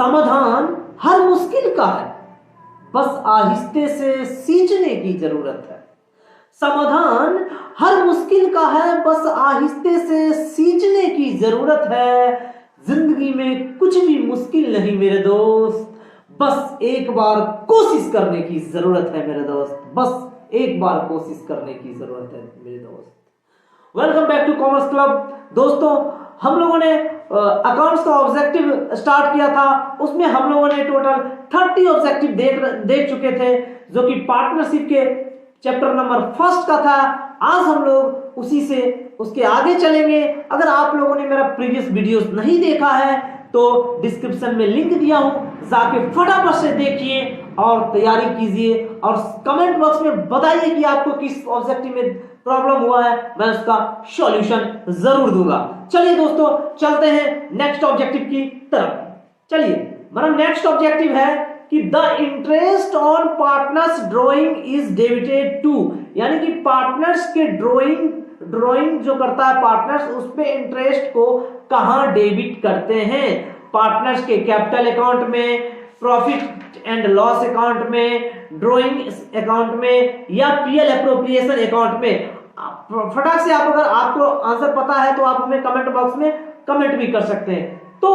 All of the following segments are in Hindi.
समाधान हर मुश्किल का है, बस आहिस्ते से सींचने की जरूरत है। समाधान हर मुश्किल का है, बस आहिस्ते से सींचने की जरूरत है। जिंदगी में कुछ भी मुश्किल नहीं मेरे दोस्त, बस एक बार कोशिश करने की जरूरत है मेरे दोस्त, बस एक बार कोशिश करने की जरूरत है मेरे दोस्त। Welcome back to commerce club. दोस्तों, हम लोगों ने अकाउंट्स का ऑब्जेक्टिव स्टार्ट किया था, उसमें हम लोगों ने टोटल 30 ऑब्जेक्टिव देख चुके थे, जो कि पार्टनरशिप के चैप्टर नंबर 1 का था। आज हम लोग उसी से उसके आगे चलेंगे। अगर आप लोगों ने मेरा प्रीवियस वीडियोस नहीं देखा है तो डिस्क्रिप्शन में लिंक दिया हूं, जाके फटाफट से देखिए और तैयारी कीजिए और कमेंट बॉक्स में बताइए कि आपको किस ऑब्जेक्टिव में प्रॉब्लम हुआ है, मैं उसका सॉल्यूशन जरूर दूंगा। चलिए दोस्तों, चलते हैं नेक्स्ट ऑब्जेक्टिव की तरफ। चलिए, मेरा नेक्स्ट ऑब्जेक्टिव है कि the interest on partners drawing is debited to, यानी कि पार्टनर्स के ड्राइंग जो करता है पार्टनर्स, उस पे इंटरेस्ट को कहां डेबिट करते हैं? पार्टनर्स के कैपिटल अकाउंट में, प्रॉफिट एंड लॉस अकाउंट में, ड्राइंग अकाउंट में, या पीएल एप्रोप्रिएशन अकाउंट में? फटाक से आप, अगर आपको आंसर पता है तो आप हमें कमेंट बॉक्स में कमेंट भी कर सकते हैं। तो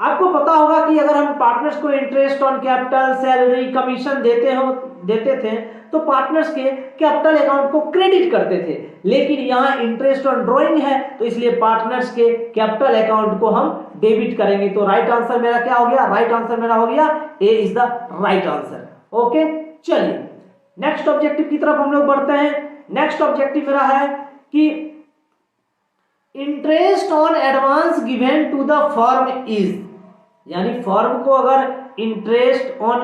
आपको पता होगा कि अगर हम पार्टनर्स को interest on capital, salary, commission देते थे तो पार्टनर्स के कैपिटल अकाउंट को क्रेडिट करते थे, लेकिन यहाँ इंटरेस्ट ऑन ड्राइंग है तो इसलिए पार्टनर्स के कैपिटल अकाउंट को हम डेबिट करेंगे। तो राइट आंसर मेरा क्या हो गया? राइट आंसर मेरा हो गया A is the right answer. Okay, चलिए नेक्स्ट ऑब्जेक्टिव की तरफ हम लोग बढ़ते हैं। नेक्स्ट ऑब्जेक्टिव मेरा है कि interest on advance given to the firm is, यानी फर्म को अगर इंटरेस्ट ऑन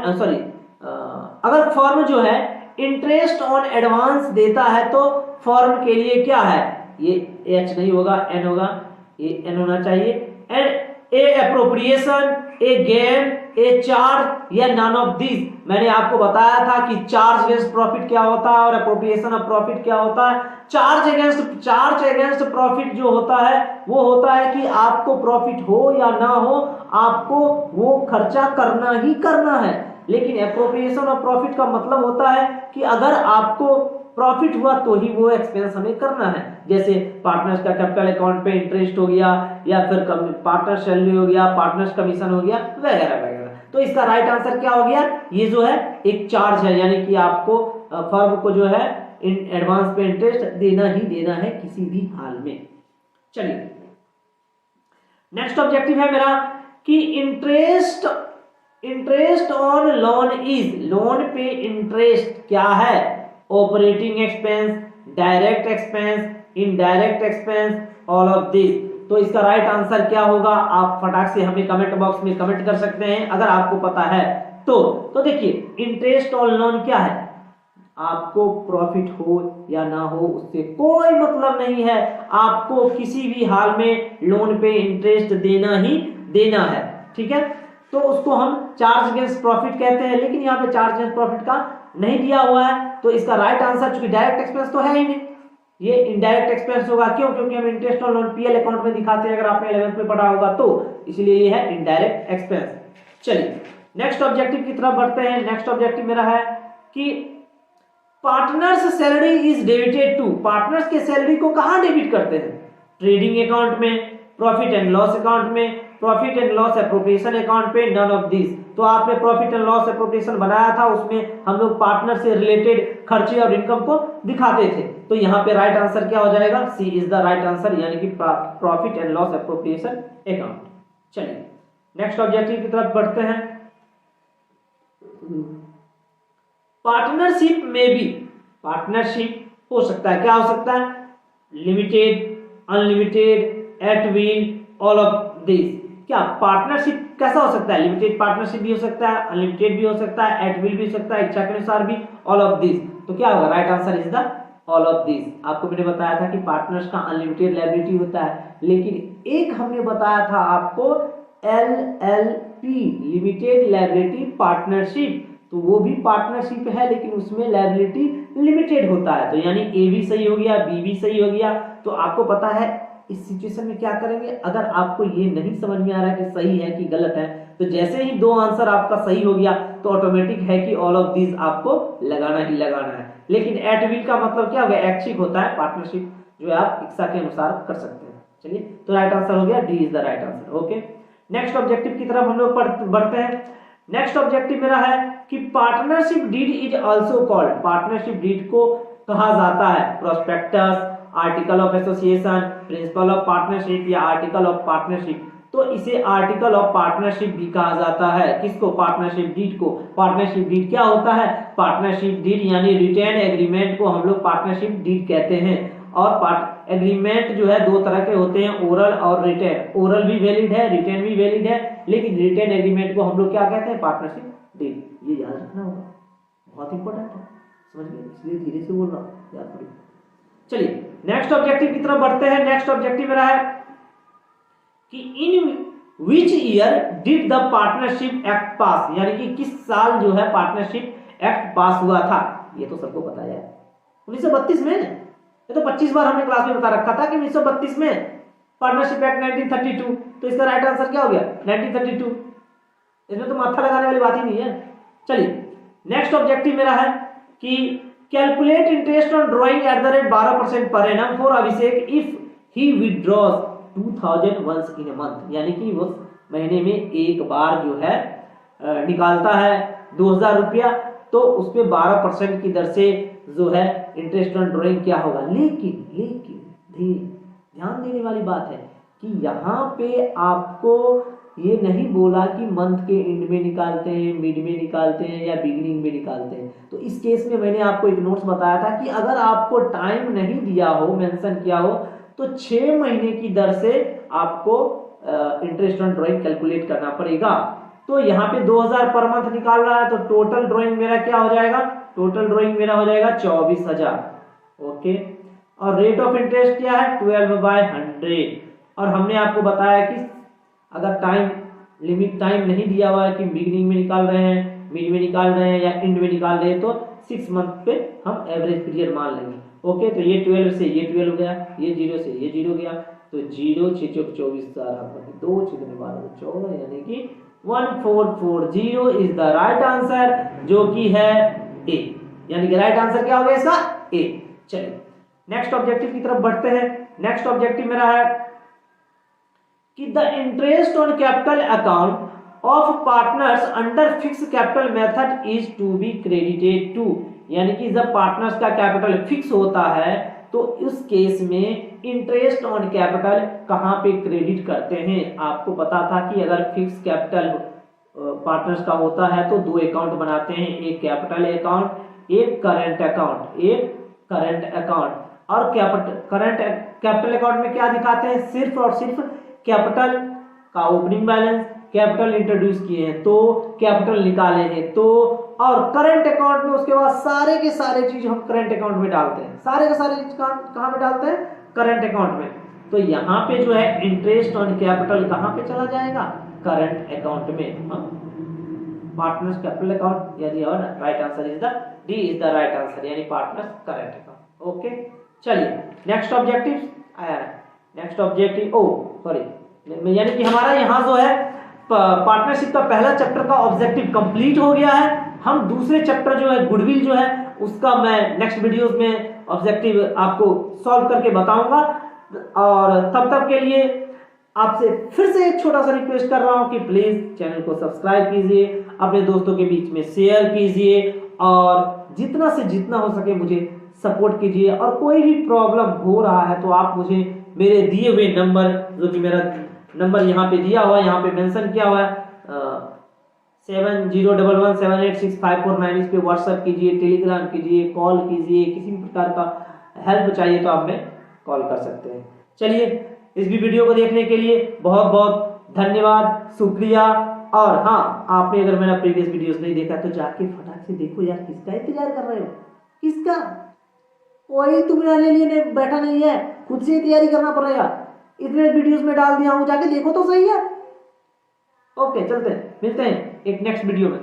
अगर फर्म जो है इंटरेस्ट ऑन एडवांस देता है तो फर्म के लिए क्या है? ये एच नहीं होगा, एन होगा, ये एन होना चाहिए। A appropriation, a gain, a charge या नन ऑफ दिस। मैंने आपको बताया था कि चार्ज अगेंस्ट प्रॉफिट क्या होता है और एप्रोप्रिएशन ऑफ प्रॉफिट क्या होता है। चार्ज अगेंस्ट प्रॉफिट जो होता है वो होता है कि आपको प्रॉफिट हो या ना हो, आपको वो खर्चा करना ही करना है। लेकिन एप्रोप्रिएशन ऑफ प्रॉफिट का मतलब होता है कि अगर आपको प्रॉफिट हुआ तो ही वो एक्सपेंस हमें करना है। जैसे पार्टनर्स का कैपिटल अकाउंट पे इंटरेस्ट हो गया, या फिर पार्टनर सैलरी हो गया, पार्टनर्स कमीशन हो गया, वगैरह वगैरह। तो इसका राइट आंसर क्या हो गया? ये जो है एक चार्ज है, यानी कि आपको फर्म को जो है एडवांस पे इंटरेस्ट देना ही देना है किसी भी हाल में। चलिए, नेक्स्ट ऑब्जेक्टिव है मेरा कि interest on loan is, loan पे इंटरेस्ट क्या है? Operating expense, direct expense, indirect expense, all of this. तो इसका राइट आंसर क्या होगा? आप फटाक से हमें कमेंट बॉक्स में कमेंट कर सकते हैं अगर आपको पता है तो देखिए, इंटरेस्ट ऑन लोन क्या है? आपको प्रॉफिट हो या ना हो उससे कोई मतलब नहीं है, आपको किसी भी हाल में लोन पे इंटरेस्ट देना ही देना है। ठीक है, तो उसको हम चार्ज अगेंस्ट प्रॉफिट कहते हैं, लेकिन यहाँ पे चार्ज अगेंस्ट प्रॉफिट का नहीं दिया हुआ है। तो इसका राइट आंसर, चूंकि डायरेक्ट एक्सपेंस तो है ही नहीं, ये इनडायरेक्ट एक्सपेंस होगा। क्यों? क्योंकि हम interest on loan PL account में दिखाते हैं, अगर आपने 11th में पढ़ा होगा तो, इसलिए ये है इनडायरेक्ट एक्सपेंस। चलिए नेक्स्ट ऑब्जेक्टिव की तरफ बढ़ते हैं। नेक्स्ट ऑब्जेक्टिव मेरा है कि partners salary is debited to, partners के सैलरी को कहां डेबिट करते हैं? ट्रेडिंग अकाउंट में, प्रॉफिट एंड लॉस अकाउंट में, profit and loss appropriation account पे, नन ऑफ दिस। तो आपने प्रॉफिट एंड लॉस एप्रोप्रिएशन बनाया था, उसमें हम लोग पार्टनर से रिलेटेड खर्चे और इनकम को दिखाते थे। तो यहाँ पे राइट आंसर क्या हो जाएगा? सी इज द राइट आंसर, यानी कि profit and loss appropriation account. चलिए नेक्स्ट ऑब्जेक्टिव की तरफ बढ़ते हैं। पार्टनरशिप में भी, पार्टनरशिप हो सकता है, क्या हो सकता है? Limited, unlimited, at will, all of this. क्या पार्टनरशिप कैसा हो सकता है? लिमिटेड पार्टनरशिप भी हो सकता है, अनलिमिटेड भी हो सकता है, एट विल भी हो सकता है, इच्छा के अनुसार भी, ऑल ऑफ दिस। तो क्या होगा? Right answer is the all of this. आपको मैंने बताया था कि पार्टनर्स का अनलिमिटेड लायबिलिटी होता है, लेकिन एक हमने बताया था आपको एलएलपी, लिमिटेड लायबिलिटी पार्टनरशिप, तो वो भी पार्टनरशिप है लेकिन उसमें लायबिलिटी लिमिटेड होता है। तो यानी ए भी सही हो गया, बी भी सही हो गया। तो आपको पता है इस सिचुएशन में क्या करेंगे? अगर आपको ये नहीं समझ में आ रहा है कि सही है कि गलत है, तो जैसे ही दो आंसर आपका सही हो गया तो ऑटोमेटिक है कि ऑल ऑफ दीज आपको लगाना ही लगाना है। लेकिन एट विल का मतलब क्या हो गया, ऐच्छिक होता है, पार्टनरशिप जो है आप इच्छा के अनुसार कर सकते हैं। चलिए, तो राइट आंसर हो गया D is the right answer. Okay, next objective की तरफ हम लोग बढ़ते हैं। नेक्स्ट ऑब्जेक्टिव मेरा है कि partnership deed is also called, partnership deed को कहा जाता है prospectus, article of association, principle of partnership या आर्टिकल ऑफ पार्टनरशिप। तो इसे आर्टिकल ऑफ पार्टनरशिप भी कहा जाता है। किसको? पार्टनरशिप डीड को। पार्टनरशिप डीड क्या होता है? पार्टनरशिप डीड यानी रिटेन एग्रीमेंट को हम लोग पार्टनरशिप डीड कहते हैं। और एग्रीमेंट जो है दो तरह के होते हैं, ओरल और रिटेन। ओरल भी वैलिड है, रिटेन भी वैलिड है, लेकिन रिटेन एग्रीमेंट को हम लोग क्या कहते हैं? Partnership deed. ये याद रखना होगा, बहुत इंपॉर्टेंट है, समझ गए? इसलिए धीरे से बोल रहा हूँ, याद करिए। चलिए नेक्स्ट ऑब्जेक्टिव की तरफ बढ़ते हैं। नेक्स्ट ऑब्जेक्टिव मेरा है कि in which year did the partnership act pass, यानी कि किस साल जो है पार्टनरशिप एक्ट पास हुआ था। ये तो सबको पता है, 1932 में। ये तो 25 बार हमने क्लास में बता रखा था कि 1932 में पार्टनरशिप एक्ट 1932। तो इसका राइट आंसर क्या हो गया? 1932। इसमें तो माथा लगाने वाली बात ही नहीं है। चलिए नेक्स्ट ऑब्जेक्टिव मेरा है कि calculate interest on drawing at the rate 12% per annum for Abhishek if he withdraws 2000 once in a month, यानी कि वो महीने में एक बार जो है निकालता है 2000 रुपया, तो उस पे 12% की दर से जो है इंटरेस्ट ऑन ड्रॉइंग क्या होगा। लेकिन ध्यान देने वाली बात है कि यहाँ पे आपको ये नहीं बोला कि मंथ के एंड में निकालते हैं, मिड में निकालते हैं या बिगिनिंग में निकालते हैं। तो इस केस में मैंने आपको एक नोट्स बताया था कि अगर आपको टाइम नहीं दिया हो, मेंशन किया हो, तो 6 महीने की दर से आपको इंटरेस्ट ऑन ड्रॉइंग कैलकुलेट करना पड़ेगा। तो यहाँ पे 2000 पर मंथ निकाल रहा है, तो टोटल ड्रॉइंग मेरा क्या हो जाएगा? टोटल ड्रॉइंग मेरा हो जाएगा 24,000। ओके, और रेट ऑफ इंटरेस्ट क्या है? 12/100। और हमने आपको बताया कि अगर टाइम लिमिट टाइम नहीं दिया हुआ है कि बिगिनिंग में निकाल रहे हैं, मिड में निकाल रहे हैं या एंड में निकाल रहे हैं, तो 6 मंथ पे हम एवरेज पीरियड मान लेंगे। ओके, तो ये 12 से ये 12 गया, ये 0 से ये 0 गया, तो 0 6 चौक 24 2 6 12 14, यानी कि 1440 इज द राइट आंसर, जो कि है ए। यानी कि राइट आंसर क्या हो गया इसका? ए। चलिए नेक्स्ट ऑब्जेक्टिव की तरफ बढ़ते हैं। नेक्स्ट ऑब्जेक्टिव मेरा है कि the interest on capital account of partners under fix capital method is to be credited to, यानी कि जब पार्टनर्स का कैपिटल फिक्स होता है तो इस केस में इंटरेस्ट ऑन कैपिटल कहां पे क्रेडिट करते हैं। आपको पता था कि अगर फिक्स कैपिटल पार्टनर्स का होता है तो दो अकाउंट बनाते हैं, एक कैपिटल अकाउंट, एक करंट अकाउंट, एक करंट अकाउंट। और कैपिटल अकाउंट में क्या दिखाते हैं? सिर्फ और सिर्फ कैपिटल का ओपनिंग बैलेंस, कैपिटल इंट्रोड्यूस किए हैं तो कैपिटल निकाले हैं तो, और करंट अकाउंट में उसके बाद सारे के सारे चीज हम करंट अकाउंट में डालते हैं। सारे के सारे चीज कहां में डालते हैं? करंट अकाउंट में। तो यहाँ पे जो है इंटरेस्ट ऑन कैपिटल कहां पे चला जाएगा? करंट अकाउंट में। पार्टनर्स कैपिटल अकाउंट, यानी right answer is the D is the right answer, यानी पार्टनर्स करंट अकाउंट। ओके, चलिए नेक्स्ट ऑब्जेक्टिव आया है। नेक्स्ट ऑब्जेक्टिव यानी कि हमारा यहाँ जो है पार्टनरशिप का पहला चैप्टर का ऑब्जेक्टिव कंप्लीट हो गया है। हम दूसरे चैप्टर जो है गुडविल जो है उसका मैं नेक्स्ट वीडियोस में ऑब्जेक्टिव आपको सॉल्व करके बताऊंगा। और तब तक के लिए आपसे फिर से एक छोटा सा रिक्वेस्ट कर रहा हूं कि प्लीज चैनल को सब्सक्राइब कीजिए, अपने दोस्तों के बीच में शेयर कीजिए और जितना से जितना हो सके मुझे सपोर्ट कीजिए। और कोई भी प्रॉब्लम हो रहा है तो आप मुझे मेरे दिए हुए नंबर, जो कि मेरा नंबर यहाँ पे दिया हुआ है, यहाँ पे मेंशन किया हुआ है 7011786549, इस पे व्हाट्सएप कीजिए, टेलीग्राम कीजिए, कॉल कीजिए, किसी भी प्रकार का हेल्प चाहिए तो आप हमें कॉल कर सकते हैं। चलिए इस वीडियो को देखने के लिए बहुत बहुत धन्यवाद, शुक्रिया। और हाँ, आपने अगर मेरा प्रीवियस वीडियोस नहीं देखा तो जाके फटाक से देखो यार, किसका इंतजार कर रहे हो? किसका? कोई तुम्हारे लिए बैठा नहीं है, खुद से तैयारी करना पड़ेगा। इतने वीडियोस में डाल दिया हूं, जाके देखो तो सही है। ओके, चलते हैं, मिलते हैं एक नेक्स्ट वीडियो में।